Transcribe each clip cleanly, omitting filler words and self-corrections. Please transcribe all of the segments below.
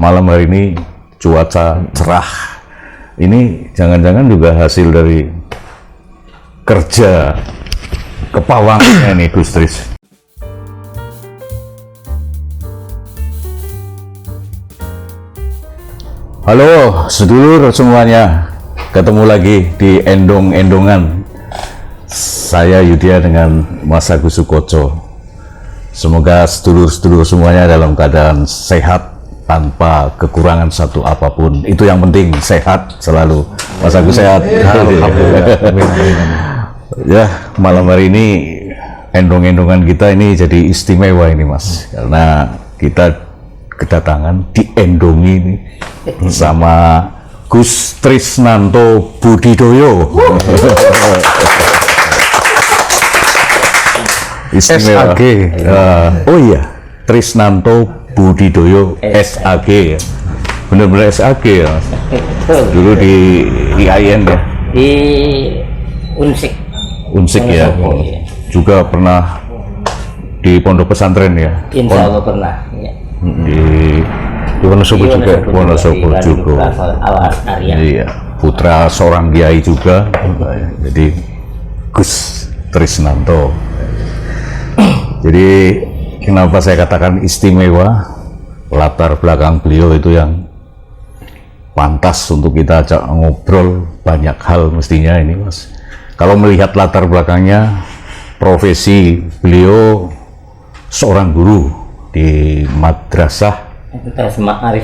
malam hari ini cuaca cerah. Ini jangan-jangan juga hasil dari kerja kepawangannya nih Gus Tris. Halo sedulur semuanya, ketemu lagi di Endong-Endongan. Saya Yudhya dengan Mas Agus Sukoco. Semoga sedulur-sedulur semuanya dalam keadaan sehat tanpa kekurangan satu apapun. Itu yang penting, sehat selalu. Mas Agus sehat. Ya, malam hari ini endong-endongan kita ini jadi istimewa ini Mas, karena kita kedatangan diendongi ini sama Gus Trisnanto Budidoyo. Istimewa. SAG. Oh iya, Trisnanto Budidoyo SAG ya. Bener-bener SAG ya. Dulu di IAIN ya. Di Unsik. Unsik ya. Juga pernah di pondok pesantren ya. Insya Allah pernah. Ya. Di Wonosobo juga. Wonosobo juga. Iya. Putra seorang kiai juga. Jadi Gus Trisnanto. Jadi kenapa saya katakan istimewa, latar belakang beliau itu yang pantas untuk kita ajak ngobrol banyak hal mestinya ini Mas. Kalau melihat latar belakangnya, profesi beliau seorang guru di madrasah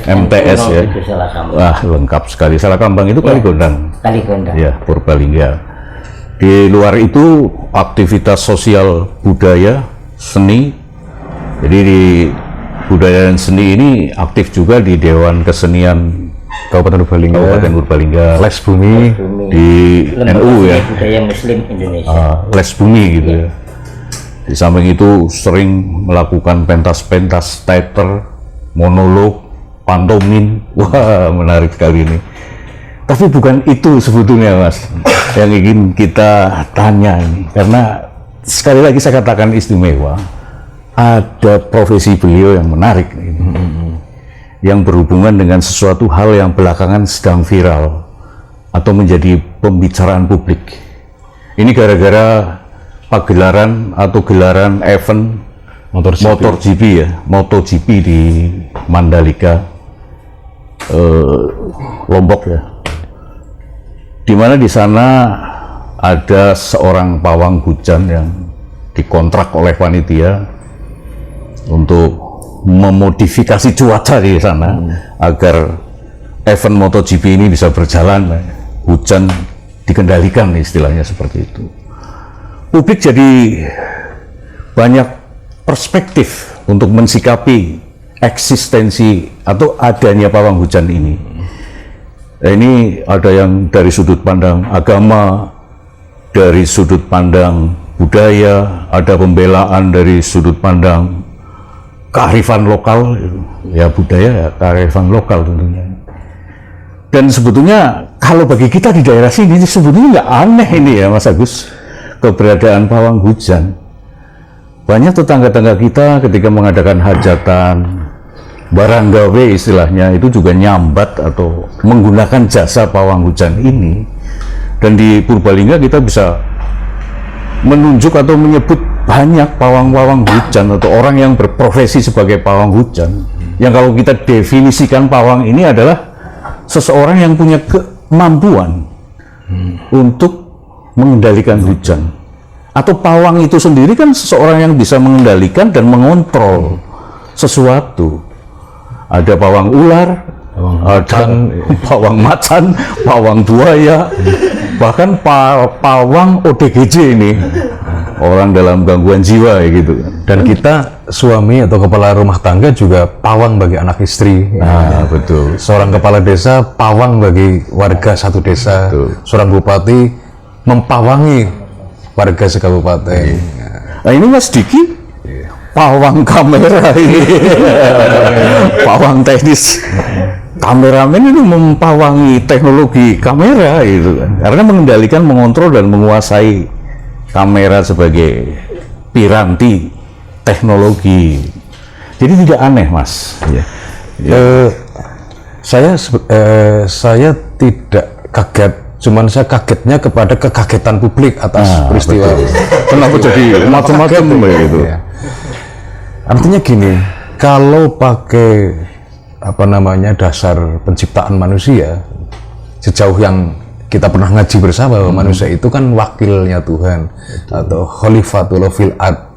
MTS ya. Wah lengkap sekali. Salakambang itu Kaligondang. Kaligondang. Ya, Purbalingga. Di luar itu aktivitas sosial budaya, seni. Jadi di budaya dan seni ini aktif juga di Dewan Kesenian Kabupaten Purbalingga, Les Bumi di NU ya, budaya Muslim Indonesia, Les Bumi gitu ya. Di samping itu sering melakukan pentas-pentas teater, monolog, pantomim. Wah menarik sekali ini. Tapi bukan itu sebetulnya Mas yang ingin kita tanya ini, karena sekali lagi saya katakan istimewa. Ada profesi beliau yang menarik yang berhubungan dengan sesuatu hal yang belakangan sedang viral atau menjadi pembicaraan publik. Ini gara-gara pagelaran atau gelaran event MotoGP ya, MotoGP di Mandalika, Lombok ya, dimana di sana ada seorang pawang hujan yang dikontrak oleh panitia untuk memodifikasi cuaca di sana agar event MotoGP ini bisa berjalan, hujan dikendalikan istilahnya seperti itu. Publik jadi banyak perspektif untuk mensikapi eksistensi atau adanya pawang hujan ini. Ini ada yang dari sudut pandang agama, dari sudut pandang budaya, ada pembelaan dari sudut pandang kearifan lokal, ya budaya ya kearifan lokal tentunya. Dan sebetulnya kalau bagi kita di daerah sini sebetulnya nggak aneh ini ya Mas Agus, keberadaan pawang hujan. Banyak tetangga-tetangga kita ketika mengadakan hajatan, barang gawe istilahnya, itu juga nyambat atau menggunakan jasa pawang hujan ini. Dan di Purbalingga kita bisa menunjuk atau menyebut banyak pawang-pawang hujan atau orang yang berprofesi sebagai pawang hujan, yang kalau kita definisikan pawang ini adalah seseorang yang punya kemampuan untuk mengendalikan hujan. Atau pawang itu sendiri kan seseorang yang bisa mengendalikan dan mengontrol sesuatu. Ada pawang ular, ada pawang macan, pawang buaya, bahkan pawang ODGJ ini, orang dalam gangguan jiwa gitu. Dan kita suami atau kepala rumah tangga juga pawang bagi anak istri. Nah, betul. Seorang kepala desa pawang bagi warga satu desa. Betul. Seorang bupati mempawangi warga sekabupaten. Nah ini Mas Diki pawang kamera ini. Pawang teknis. Kameramen itu mempawangi teknologi kamera gitu kan. Karena mengendalikan, mengontrol dan menguasai kamera sebagai piranti teknologi. Jadi tidak aneh Mas. Saya tidak kaget, cuman saya kagetnya kepada kekagetan publik atas peristiwa. Kenapa jadi macam-macam begitu? Ya. Artinya gini, kalau pakai dasar penciptaan manusia, sejauh yang kita pernah ngaji bersama bahwa manusia itu kan wakilnya Tuhan atau khalifatul fil ard.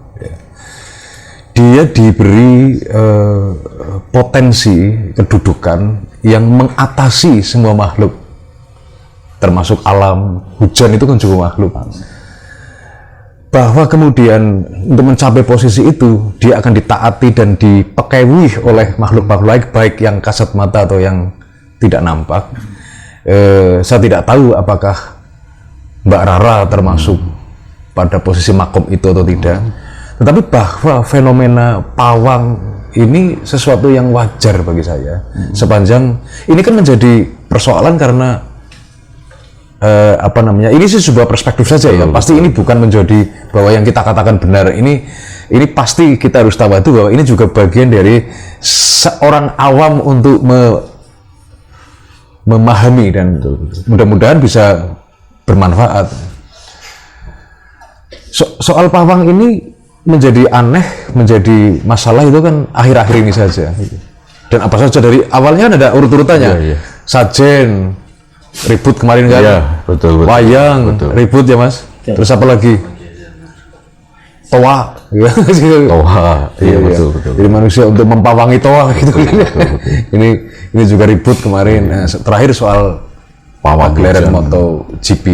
Dia diberi potensi kedudukan yang mengatasi semua makhluk, termasuk alam. Hujan itu kan juga makhluk. Bahwa kemudian untuk mencapai posisi itu dia akan ditaati dan dipekewih oleh makhluk-makhluk baik yang kasat mata atau yang tidak nampak. Saya tidak tahu apakah Mbak Rara termasuk pada posisi makom itu atau tidak. Tetapi bahwa fenomena pawang ini sesuatu yang wajar bagi saya. Sepanjang ini kan menjadi persoalan karena ini sih sebuah perspektif saja ya. Pasti ini bukan menjadi bahwa yang kita katakan benar. Ini pasti kita harus tahu itu bahwa ini juga bagian dari seorang awam untuk memahami dan mudah-mudahan bisa bermanfaat. Soal pawang ini menjadi aneh, menjadi masalah itu kan akhir-akhir ini saja. Dan apa saja dari awalnya kan ada urut-urutannya. Sajen ribut kemarin kan, betul. Wayang ribut ya Mas. Terus apa lagi? Toa, iya betul. Jadi manusia untuk mempawangi toa gitu. Ini juga ribut kemarin. Nah, terakhir soal pagelaran MotoGP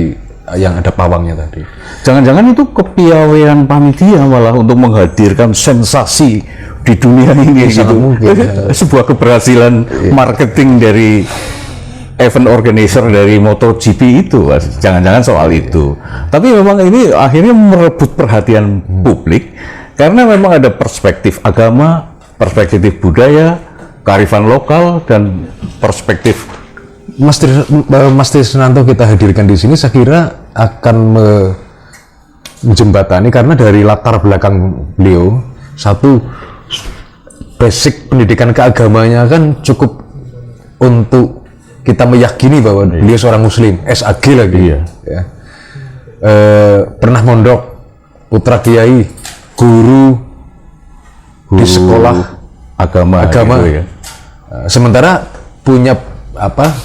yang ada pawangnya tadi. Jangan-jangan itu kepiawaian panitia malah untuk menghadirkan sensasi di dunia ini gitu. Sebuah keberhasilan marketing dari event organizer dari MotoGP itu, jangan-jangan soal itu. Tapi memang ini akhirnya merebut perhatian publik karena memang ada perspektif agama, perspektif budaya, kearifan lokal, dan perspektif. Mas Trisnanto kita hadirkan di sini, saya kira akan menjembatani karena dari latar belakang beliau, satu basic pendidikan keagamanya kan cukup untuk kita meyakini bahwa beliau seorang muslim, SAG lagi. Ya. Pernah mondok, putra kiai, guru di sekolah agama gitu ya. Sementara punya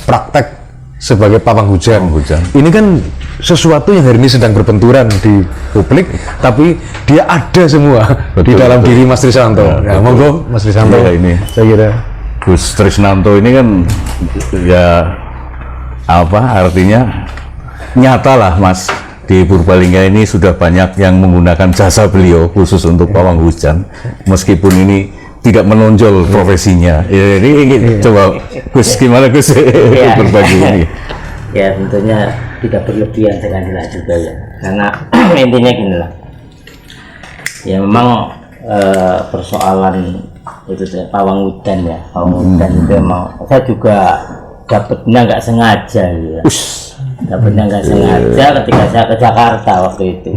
praktek sebagai pawang hujan. Ini kan sesuatu yang hari ini sedang berbenturan di publik, tapi dia ada semua di dalam diri Mas Trisnanto. Monggo Mas Trisnanto. Ini saya kira Gus Trisnanto ini kan ya artinya nyata lah Mas, di Purbalingga ini sudah banyak yang menggunakan jasa beliau khusus untuk pawang hujan, meskipun ini tidak menonjol profesinya. Ini coba Gus, gimana Gus berbagi ini? Ya tentunya tidak berlebihan dengan juga ya, karena intinya gini lah. Ya memang persoalan itu pawang hujan ya, itu emang saya juga dapetnya nggak sengaja ya. Dapetnya nggak sengaja ketika saya ke Jakarta waktu itu.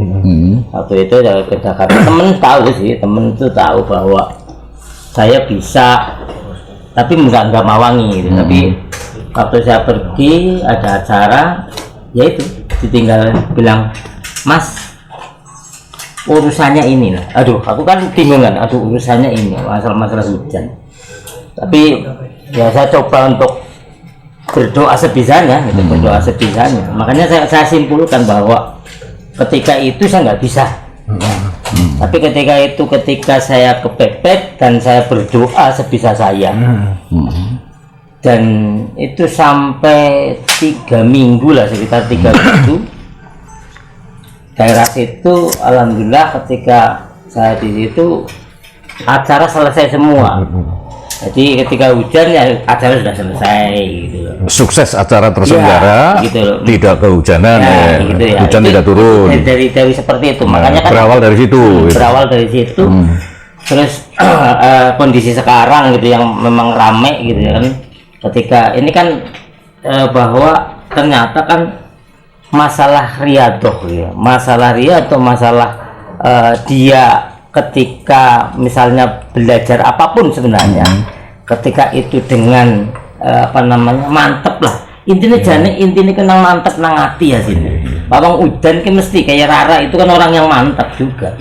Waktu itu saya ke Jakarta, temen itu tahu bahwa saya bisa, tapi nggak mawangi gitu. Tapi waktu saya pergi ada acara, ya itu ditinggal bilang, Mas, urusannya ini lah. Aduh, aku kan bingung kan. Urusannya ini, masalah hujan. Tapi ya saya coba untuk berdoa sebisanya, gitu, berdoa sebisanya. Makanya saya simpulkan bahwa ketika itu saya nggak bisa. Tapi ketika saya kepepet dan saya berdoa sebisa saya. Dan itu sampai 3 minggu lah, sekitar 3 minggu. Daerah situ alhamdulillah ketika saya di situ acara selesai semua. Jadi ketika hujan ya acara sudah selesai gitu loh. Sukses acara terselenggara, ya, gitu loh. Tidak kehujanan, gitu ya. Hujan itu, tidak turun. Dari seperti itu. Makanya kan berawal dari situ. Berawal dari situ. Terus kondisi sekarang gitu yang memang rame gitu ya kan. Ketika ini kan bahwa ternyata kan masalah riadoh ya, masalah dia ketika misalnya belajar apapun sebenarnya, ketika itu dengan mantep lah. Intinya jane intinya kenang mantep nang hati ya sini. Pawang udan ki mesti kayak Rara itu kan orang yang mantap juga.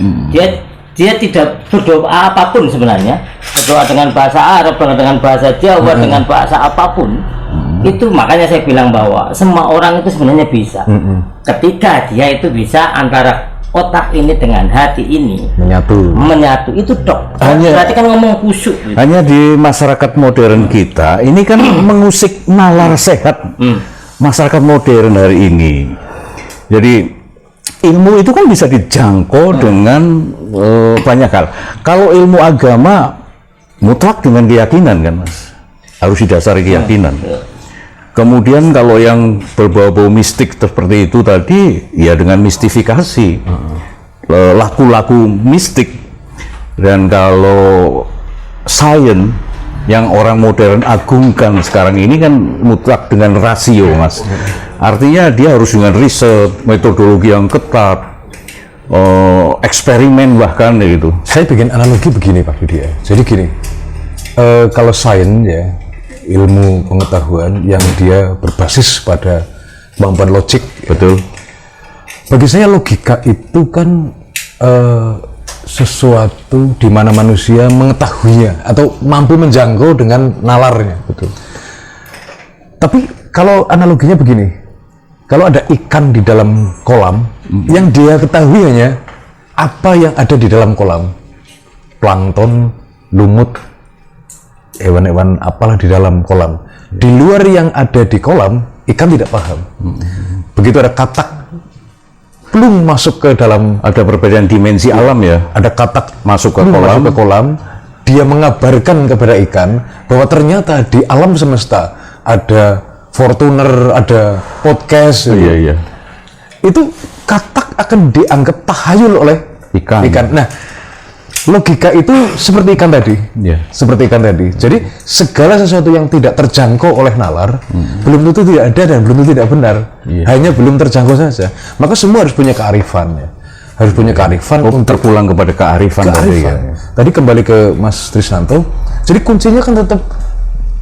Dia tidak berdoa apapun sebenarnya, berdoa dengan bahasa Arab, dengan bahasa Jawa, dengan bahasa apapun. Itu makanya saya bilang bahwa semua orang itu sebenarnya bisa. Ketika dia itu bisa antara otak ini dengan hati ini menyatu itu dok. Berarti kan ngomong kusuk. Gitu. Hanya di masyarakat modern kita ini kan mengusik nalar sehat masyarakat modern hari ini. Jadi ilmu itu kan bisa dijangkau dengan banyak hal. Kalau ilmu agama mutlak dengan keyakinan kan mas, harus didasari keyakinan. Kemudian kalau yang berbau-bau mistik seperti itu tadi, ya dengan mistifikasi, laku-laku mistik. Dan kalau sains yang orang modern agungkan sekarang ini kan mutlak dengan rasio mas. Artinya dia harus dengan riset, metodologi yang ketat, eksperimen bahkan gitu. Saya bikin analogi begini Pak Yudi ya. Jadi gini, kalau sains ya, ilmu pengetahuan yang dia berbasis pada kemampuan logik. Betul. Bagi saya logika itu kan sesuatu di mana manusia mengetahuinya atau mampu menjangkau dengan nalarnya. Betul. Tapi kalau analoginya begini, kalau ada ikan di dalam kolam, yang dia ketahui hanya apa yang ada di dalam kolam, plankton, lumut, hewan-hewan apalah di dalam kolam. Di luar yang ada di kolam, ikan tidak paham. Begitu ada katak belum masuk ke dalam, ada perbedaan dimensi alam ya. ada katak Masuk ke kolam, dia mengabarkan kepada ikan bahwa ternyata di alam semesta ada Fortuner, ada podcast. Iya. Itu katak akan dianggap tahayul oleh Ikan. Nah, logika itu seperti ikan tadi. Iya. Seperti ikan tadi. Jadi segala sesuatu yang tidak terjangkau oleh nalar belum tentu tidak ada dan belum tentu tidak benar. Iya. Hanya belum terjangkau saja. Maka semua harus punya kearifan ya. Harus punya kearifan untuk terpulang kepada kearifan tadi ya. Tadi kembali ke Mas Trisnanto. Jadi kuncinya kan tetap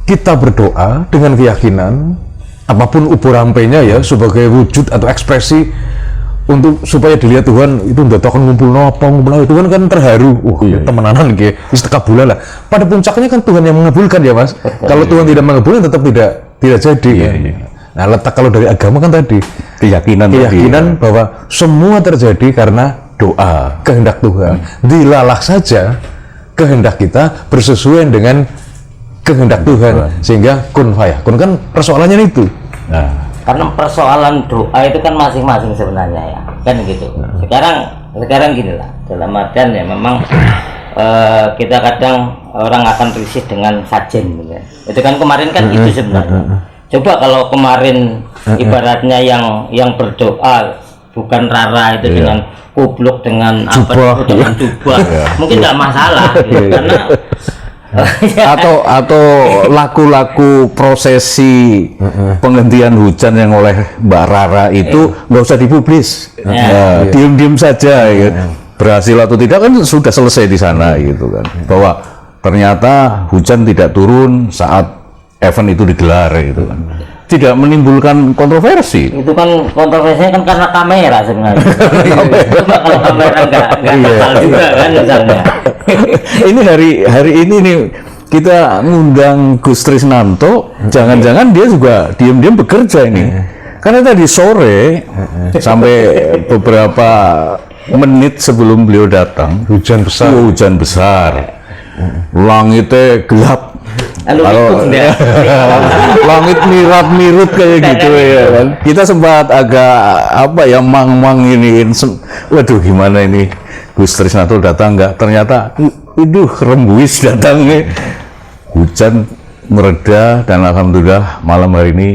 kita berdoa dengan keyakinan apapun ubur-rampenya ya sebagai wujud atau ekspresi untuk supaya dilihat Tuhan itu udah takon ngumpul itu kan terharu. Temenanan gitu istekabula lah. Pada puncaknya kan Tuhan yang mengabulkan ya mas. Kalau Tuhan tidak mengabulkan tetap tidak jadi kan. Nah letak kalau dari agama kan tadi keyakinan bahwa semua terjadi karena doa kehendak Tuhan. Dilalah saja kehendak kita bersesuaian dengan kehendak Tuhan sehingga kun fayakun kan persoalannya itu. Nah, karena persoalan doa itu kan masing-masing sebenarnya ya kan gitu. Sekarang gini lah dalam artian ya memang kita kadang orang akan risih dengan sajen gitu. Itu kan kemarin kan itu sebenarnya. Coba kalau kemarin ibaratnya yang berdoa bukan Rara itu dengan kubluk dengan jubah, apa dengan jubah mungkin nggak masalah gitu. Karena atau laku-laku prosesi penghentian hujan yang oleh Mbak Rara itu nggak usah dipublis, diem-diem saja ya. Berhasil atau tidak kan sudah selesai di sana gitu kan, bahwa ternyata hujan tidak turun saat event itu digelar gitu kan, tidak menimbulkan kontroversi. Itu kan kontroversinya kan karena kamera sebenarnya. Coba kalau kamera nggak kenal juga kan misalnya. Ini hari ini nih kita ngundang Gus Trisnanto, jangan-jangan dia juga diam-diam bekerja ini. Karena tadi sore sampai beberapa menit sebelum beliau datang, hujan besar. Langitnya gelap. Langit mirap-mirip kayak gitu ya kan. Kita sempat agak mang-mang ini. Waduh gimana ini Gus Trisnanto datang nggak? Ternyata rembuis datang nih. Hujan mereda dan alhamdulillah malam hari ini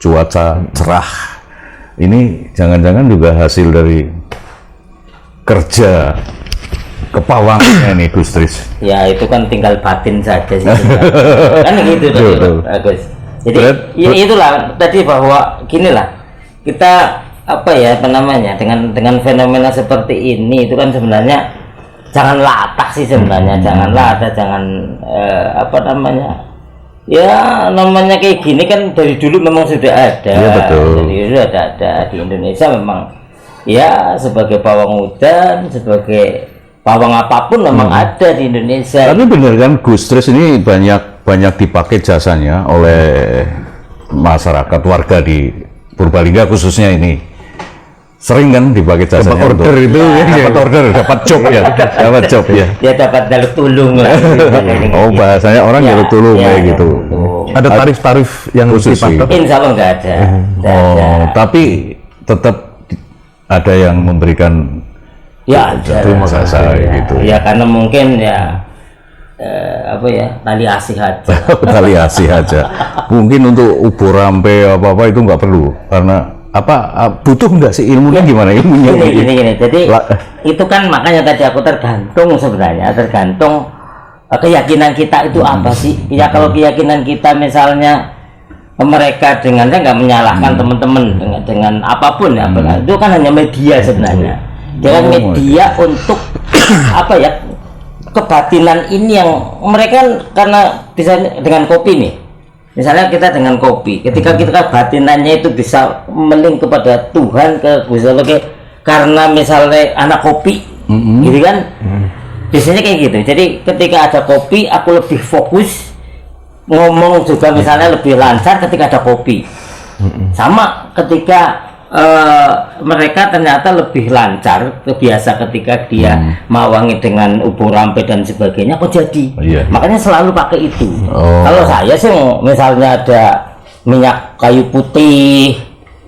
cuaca cerah. Ini jangan-jangan juga hasil dari kerja kepawangnya nih Gus Tris. Ya itu kan tinggal batin saja sih. Kan gitu Gus. Jadi ya itulah tadi bahwa gini lah kita dengan fenomena seperti ini itu kan sebenarnya jangan latah sih sebenarnya, jangan Ya namanya kayak gini kan dari dulu memang sudah ada. Iya, betul. Dari dulu ada di Indonesia memang ya sebagai pawang hutan, sebagai pawang apapun memang ada di Indonesia. Tapi benar kan Gus Tris ini banyak dipakai jasanya oleh masyarakat warga di Purbalingga khususnya ini. Sering kan dipakai jasanya Dapat order untuk- itu ya, dapat order, dapat job ya, dapat job ya. Ya dapat jalur tulung lah. Oh, bahasanya orang jalur tulung kayak gitu. tulung. Ada tarif-tarif yang Khusus sih. dipatok. Insya Allah nggak ada. Nggak ada. Oh, tapi tetap ada yang memberikan Ya ada. terima kasih gitu. Ya karena mungkin ya apa ya tali asih aja. Tali asih aja. Mungkin untuk ubur rampe apa-apa itu nggak perlu karena butuh nggak sih ilmunya gimana ilmunya? Gini. Jadi La- itu kan makanya tadi aku tergantung sebenarnya tergantung keyakinan kita itu apa sih? Ya kalau keyakinan kita misalnya mereka dengan saya nggak menyalahkan teman-teman dengan apapun ya, itu kan hanya media sebenarnya. Dia kan media untuk apa ya kebatinan ini yang mereka kan karena bisa dengan kopi nih. Misalnya kita dengan kopi, ketika kita batinannya itu bisa melink kepada Tuhan ke Gusti Allah karena misalnya anak kopi, gitu kan? Biasanya kayak gitu. Jadi ketika ada kopi, aku lebih fokus ngomong juga misalnya lebih lancar ketika ada kopi. Sama ketika mereka ternyata lebih lancar, biasa ketika dia mawangi dengan ubur rampe dan sebagainya, kok jadi. Iya. Makanya selalu pakai itu. Oh. Kalau saya sih misalnya ada minyak kayu putih,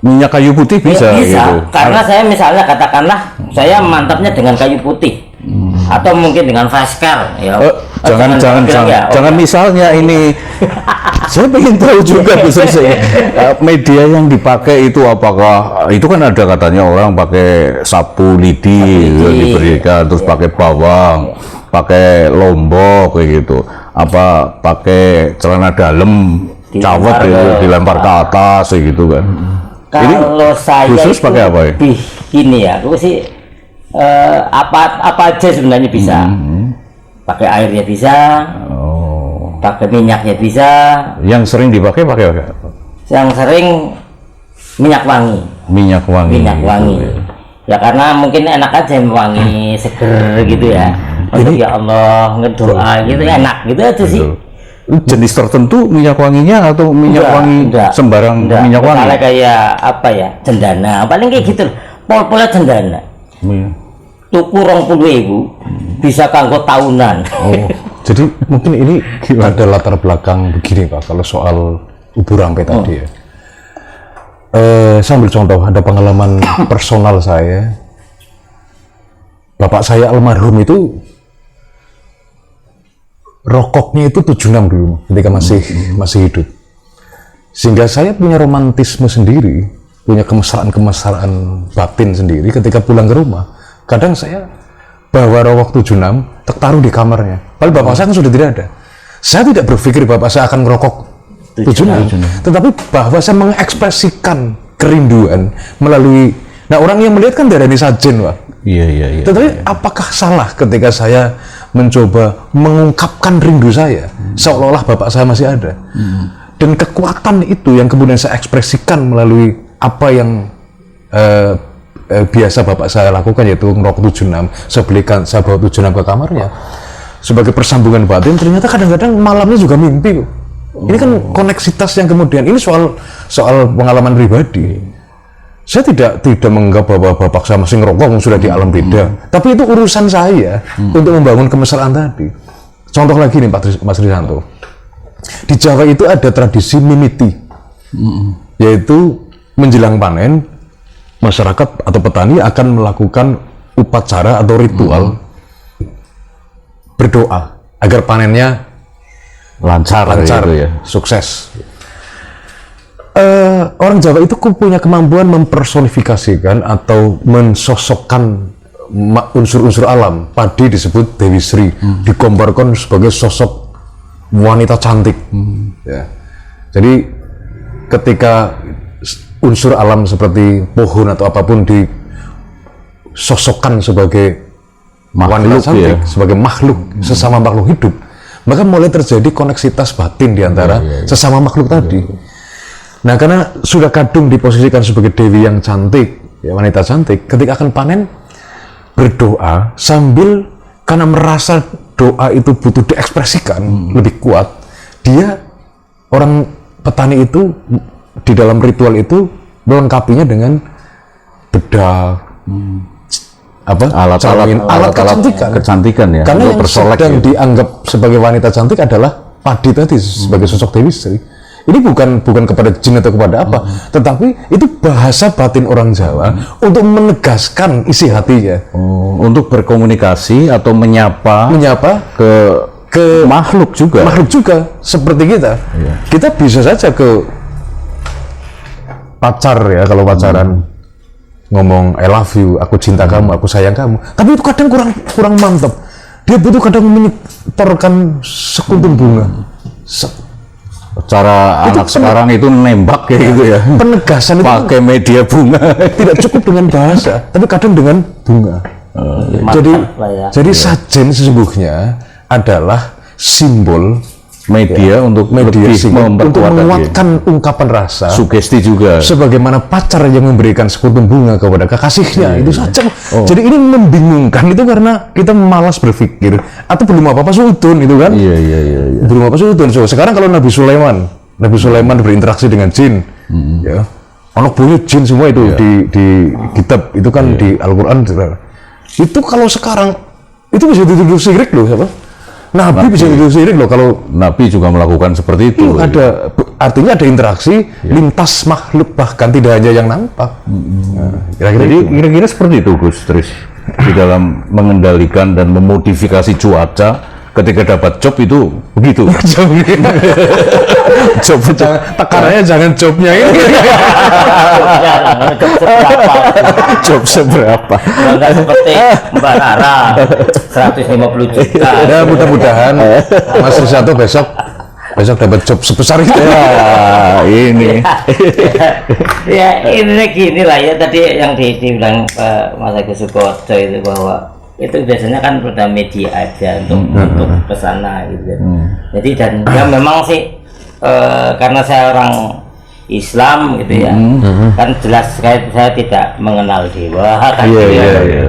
Minyak kayu putih bisa, ya bisa. gitu. Karena saya misalnya katakanlah saya mantapnya dengan kayu putih. Atau mungkin dengan Vaskar ya. Jangan misalnya ini saya ingin tahu juga media yang dipakai itu apakah itu kan ada katanya orang pakai sapu lidi diberikan terus pakai bawang, pakai lombok kayak gitu. Apa pakai celana dalam cawet dilempar ke atas kayak gitu kan. Kalau saya khusus itu pakai apa ya? lebih gini ya, aku sih apa aja sebenarnya bisa. Pakai airnya bisa, pakai minyaknya bisa. Yang sering dipakai pakai apa? Yang sering minyak wangi. Minyak wangi. Minyak wangi. gitu. Ya karena mungkin enak aja wangi seger gitu ya. Untuk ya Allah ngedoa gitu enak gitu aja sih. Betul. Jenis tertentu minyak wanginya atau minyak wangi sembarang minyak wangi? Misalnya kayak apa ya, cendana, paling kayak gitu. Pol-polnya cendana. Tuku 20.000 bisa kanggo tahunan. Oh, jadi mungkin ini ada latar belakang begini Pak, kalau soal ubur rampe tadi ya. Saya ambil contoh, ada pengalaman personal saya. Bapak saya almarhum itu rokoknya itu 76 dulu ketika masih hidup. Sehingga saya punya romantisme sendiri, punya kemesraan batin sendiri ketika pulang ke rumah. Kadang saya bawa rokok 76, taruh di kamarnya. Padahal bapak saya kan sudah tidak ada. Saya tidak berpikir bapak saya akan ngerokok 76, tetapi bahwa saya mengekspresikan kerinduan melalui. Nah, orang yang melihat kan darani sajen, Pak. Iya. Tetapi apakah salah ketika saya mencoba mengungkapkan rindu saya seolah-olah bapak saya masih ada? Dan kekuatan itu yang kemudian saya ekspresikan melalui apa yang biasa bapak saya lakukan, yaitu ngerokok 76. Saya bawa 76 ke kamarnya sebagai persambungan batin. Ternyata kadang-kadang malamnya juga mimpi. Ini kan koneksitas yang kemudian ini soal pengalaman pribadi. Saya tidak menganggap bahwa bapak saya masih ngerokok sudah di alam beda. Tapi itu urusan saya untuk membangun kemesraan tadi. Contoh lagi nih Mas Risanto. Di Jawa itu ada tradisi mimiti, yaitu menjelang panen masyarakat atau petani akan melakukan upacara atau ritual berdoa agar panennya lancar gitu ya. Sukses. Orang Jawa itu punya kemampuan mempersonifikasikan atau mensosokkan unsur-unsur alam. Padi disebut Dewi Sri, digambarkan sebagai sosok wanita cantik. Ya. Jadi ketika unsur alam seperti pohon atau apapun disosokkan sebagai wanita cantik, sebagai makhluk, sesama makhluk hidup, maka mulai terjadi koneksitas batin di antara sesama makhluk tadi. Nah, karena sudah kadung diposisikan sebagai dewi yang cantik, ya, wanita cantik, ketika akan panen berdoa sambil karena merasa doa itu butuh diekspresikan lebih kuat, dia orang petani itu di dalam ritual itu melengkapinya dengan bedak, alat kecantikan ya, karena yang bersolek sedang ya. dianggap sebagai wanita cantik adalah padi tadi sebagai sosok Dewi Sri. Ini bukan kepada jin atau kepada apa, tetapi itu bahasa batin orang Jawa untuk menegaskan isi hatinya, Untuk berkomunikasi atau menyapa ke makhluk juga. Makhluk juga seperti kita. Kita bisa saja ke pacar ya, kalau pacaran ngomong I love you, aku cinta kamu, aku sayang kamu. Tapi itu kadang kurang mantap. Dia butuh kadang menyetorkan sekuntum bunga. Cara anak sekarang itu nembak kayak gitu ya. Penegasan itu pakai media bunga. tidak cukup dengan bahasa, tapi kadang dengan bunga. Jadi sajen sesungguhnya adalah simbol media untuk menguatkan ungkapan rasa, sugesti juga, sebagaimana pacar yang memberikan sekuntum bunga kepada kekasihnya. Itu saja. Jadi ini membingungkan itu karena kita malas berpikir atau belum apa-apa suudun itu kan. Iya. Belum apa suudun. So, sekarang kalau Nabi Sulaiman berinteraksi dengan jin, ya, anak buahnya jin semua itu di kitab itu kan di Al-Quran. Itu kalau sekarang itu bisa dituduh syirik loh, siapa? Nabi bisa dituduh syirik loh kalau Nabi juga melakukan seperti itu. Artinya ada interaksi lintas makhluk, bahkan tidak hanya yang nampak. Kira-kira seperti itu Gus Tris di dalam mengendalikan dan memodifikasi cuaca. Ketika dapat job itu begitu. Job tekanannya jangan jobnya ini. Job seberapa? Enggak seperti Mbak Rara 150 juta. Ya, mudah-mudahan Mas Risato besok dapat job sebesar itu. Ya, ini. Ya ini gini lah ya, tadi yang dibilang Pak Mas Agus Sukoto itu bahwa itu biasanya kan pada media aja untuk kesana gitu. Jadi dan ya memang sih karena saya orang Islam gitu ya, kan jelas saya tidak mengenal dewa, kan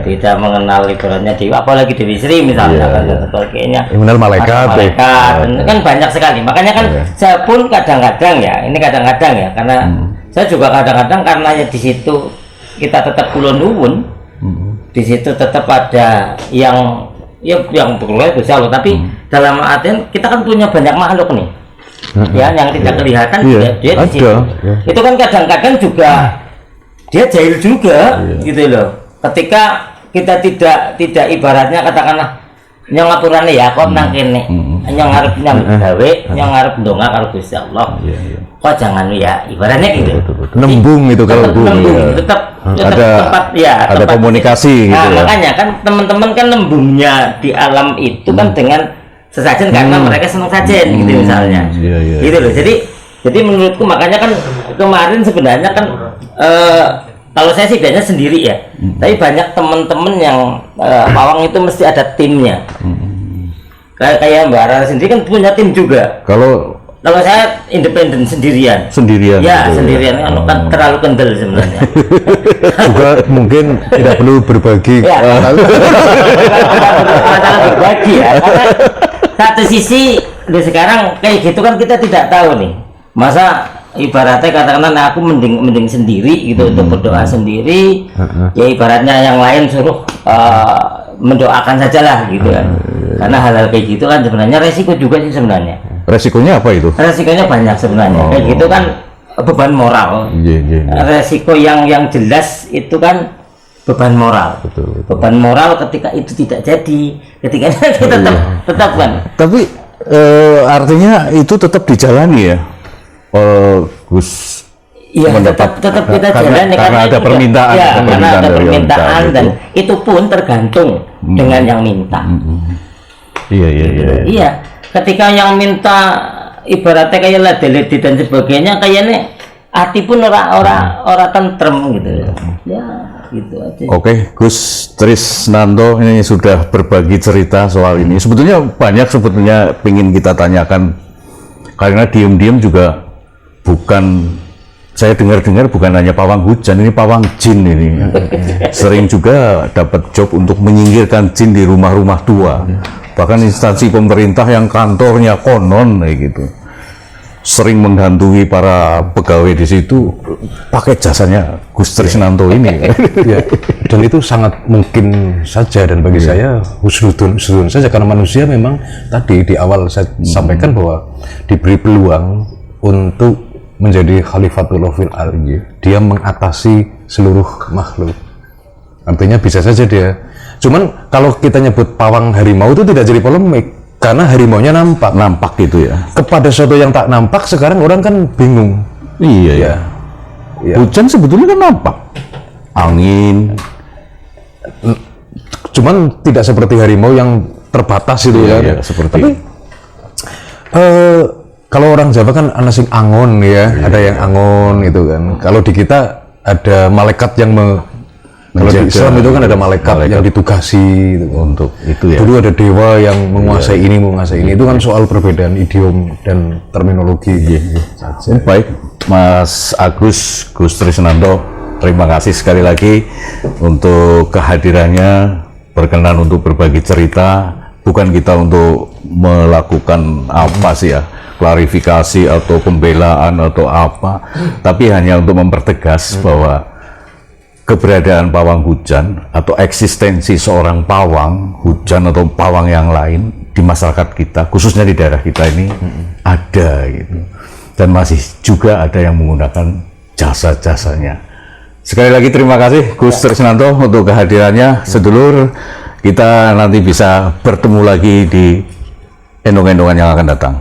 tidak mengenal ibaratnya dewa, apalagi Dewi Sri misalnya dan sebagainya. Mengenal malaikat, kan banyak sekali. Makanya kan saya pun kadang-kadang ya, ini kadang-kadang ya, karena saya juga kadang-kadang karena ya di situ kita tetap kulon nuwun. Di situ tetap ada yang berkeluarga besar loh, tapi dalam artian kita kan punya banyak makhluk nih, ya yang tidak kelihatan dia di situ. Itu kan kadang-kadang juga dia jahil juga, gitu loh. Ketika kita tidak ibaratnya katakanlah yang ngapurane ya kok nang kene, yang ngarep nyang gawe, yang ngarep ndonga karo Gusti Allah. Kok jangan ya ibaratnya gitu. Nembung itu kalau tetap ada komunikasi gitu. Nah, makanya kan teman-teman kan nembungnya di alam itu kan dengan sesajen karena mereka senang sajen gitu misalnya. Gitu loh. Jadi menurutku makanya kan kemarin sebenarnya kan kalau saya sih biasanya sendiri ya. Tapi banyak teman-teman yang pawang itu mesti ada timnya. Kayak Mbak Rara sendiri kan punya tim juga. Kalau saya independen sendirian. Ya, gitu. sendirian. Kan terlalu kendel sebenarnya. Juga mungkin tidak perlu berbagi. Ya, masalah berbagi ya. Karena satu sisi sekarang kayak gitu kan kita tidak tahu nih. Masa ibaratnya katakanlah aku mending sendiri gitu untuk berdoa sendiri. Ya ibaratnya yang lain suruh mendoakan sajalah gitu kan. Karena hal-hal kayak gitu kan sebenarnya resiko juga sih sebenarnya. Resikonya apa itu? Resikonya banyak sebenarnya. Kayak gitu kan beban moral. Resiko yang jelas itu kan beban moral. Betul. Beban moral ketika itu tidak jadi, ketika itu tetap kan. Tapi artinya itu tetap dijalani ya, Gus. Iya, tetap kita jalani karena ada permintaan. Ya, karena ada permintaan dan itu pun tergantung dengan yang minta. Iya. Ketika yang minta ibaratnya kayak ladeli dan sebagainya kayaknya hati pun ora tentrem gitu ya, gitu aja. Oke, Gus Trisnanto ini sudah berbagi cerita soal ini. Sebetulnya banyak ingin kita tanyakan, karena diam-diam juga bukan, saya dengar-dengar bukan hanya pawang hujan, ini pawang jin ini. Sering juga dapat job untuk menyingkirkan jin di rumah-rumah tua. Bahkan instansi pemerintah yang kantornya konon kayak gitu, sering menghantui para pegawai di situ pakai jasanya Gus Trisnanto ini. Ya, dan itu sangat mungkin saja, dan bagi saya husnudun saja, karena manusia memang tadi di awal saya sampaikan bahwa diberi peluang untuk menjadi khalifatullah fil ardi. Dia mengatasi seluruh makhluk. Artinya bisa saja dia. Cuman kalau kita nyebut pawang harimau itu tidak jadi polemik. Karena harimaunya nampak gitu ya. Kepada sesuatu yang tak nampak, sekarang orang kan bingung. Iya ya. Hujan sebetulnya kan nampak, angin. Cuman tidak seperti harimau yang terbatas itu ya. Seperti. Tapi kalau orang Jawa kan ana sing angon ya, ada yang angon itu kan. Kalau di kita ada malaikat yang kalau di Islam itu kan ada malaikat yang ditugasi gitu. Untuk itu ya. Dulu ada dewa yang menguasai ini, menguasai ini. Itu kan soal perbedaan idiom dan terminologi. Baik, Mas Agus, Gus Trisnanto, terima kasih sekali lagi untuk kehadirannya, berkenan untuk berbagi cerita. Bukan kita untuk melakukan apa sih ya, klarifikasi atau pembelaan atau apa, tapi hanya untuk mempertegas bahwa keberadaan pawang hujan atau eksistensi seorang pawang hujan atau pawang yang lain di masyarakat kita, khususnya di daerah kita ini ada gitu, dan masih juga ada yang menggunakan jasa-jasanya. Sekali lagi terima kasih Gus Trisnanto untuk kehadirannya. Sedulur, kita nanti bisa bertemu lagi di endong-endongan yang akan datang.